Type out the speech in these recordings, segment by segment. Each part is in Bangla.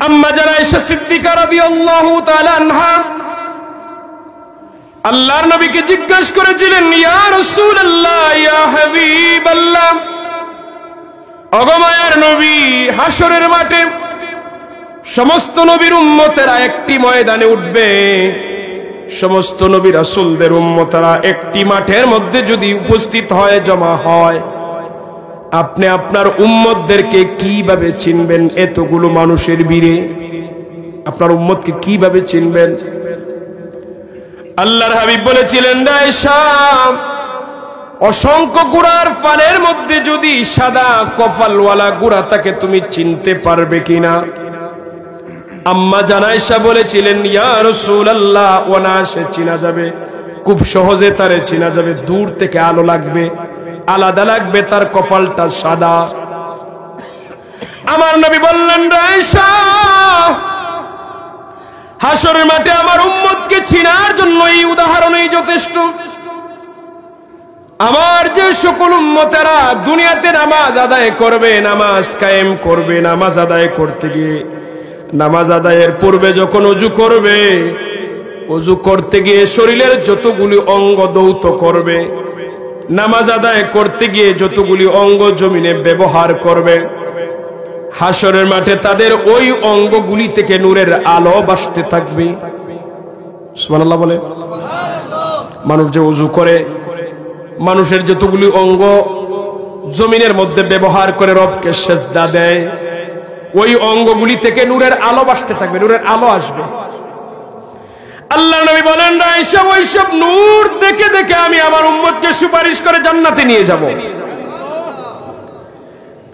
আম্মা জান আয়েশা সিদ্দিকা রাদিয়াল্লাহু তাআলা আনহা আল্লাহর নবীকে জিজ্ঞাসা করেছিলেন, ইয়া রাসূলুল্লাহ, ইয়া হাবিবাল্লাহ, ওগো মায়ার নবী, হাসরের মাঠে সমস্ত নবীর উম্মতেরা একটি ময়দানে উঠবে, সমস্ত নবী রাসূলদের উম্মতেরা একটি মাঠের মধ্যে যদি উপস্থিত হয়, জমা হয়, আপনি আপনার উম্মতদেরকে কিভাবে চিনবেন? এতগুলো মানুষের ভিড়ে আপনার উম্মতকে কিভাবে চিনবেন? আল্লাহর হাবিব বলেছিলেন, আয়েশা, অসংখ্য গুড়ার ফালের মধ্যে যদি সাদা কপালওয়ালা গুড়া তাকে তুমি চিনতে পারবে কিনা? আম্মা জান আয়েশা বলেছিলেন, ইয়া রাসূলুল্লাহ, অনায়াসে চিনা যাবে, খুব সহজে তারে চিনা যাবে। দূর থেকে আলো লাগবে, আলাদা লাগবে, তার কপালটা সাদা। আমার নবী বললেন, আয়েশা, হাসরের মাঠে আমার উম্মতকে চিনার জন্য এই উদাহরণই যথেষ্ট। আমার যে সকল উম্মতেরা দুনিয়াতে নামাজ আদায় করবে, নামাজ কায়েম করবে, নামাজ আদায় করতে গিয়ে নামাজ আদায়ের পূর্বে যখন ওযু করবে, ওযু করতে গিয়ে শরীরের যতগুলি অঙ্গ দৌত করবে, নামাজ আদায় করতে গিয়ে যতগুলি অঙ্গ জমিনে ব্যবহার করবে, হাসরের মাঠে তাদের ওই অঙ্গগুলি থেকে নূরের আলো বাসতে থাকবে। সুবহানাল্লাহ বলে। মানুষ যে ওযু করে, মানুষের যতগুলি অঙ্গ জমিনের মধ্যে ব্যবহার করে রবকে সেজদা দেয়, ওই অঙ্গগুলি থেকে নূরের আলো বাসতে থাকবে, নূরের আলো আসবে। আল্লাহর নবী বলেন, আয়েশা, ওইসব নূর দেখে দেখে আমি আমার উম্মতকে সুপারিশ করে জান্নাতে নিয়ে যাব।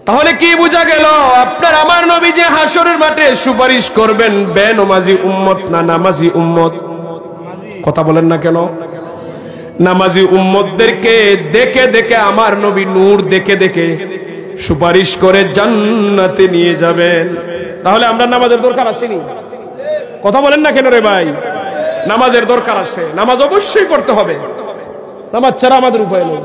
তাহলে কি বোঝা গেল? আপনার আমার নবী যে হাসরের মাঠে সুপারিশ করবেন, বেনামাজি উম্মত না নামাজি উম্মত? কথা বলেন না কেন? নামাজি উম্মতদেরকে দেখে দেখে আমার নবী নূর দেখে দেখে সুপারিশ করে জান্নাতে নিয়ে যাবেন। তাহলে আমরা নামাজের দরকার আসেনি? কথা বলেন না কেন রে ভাই? নামাজের দরকার আছে, নামাজ অবশ্যই করতে হবে, নামাজ ছাড়া আমাদের উপায় নেই।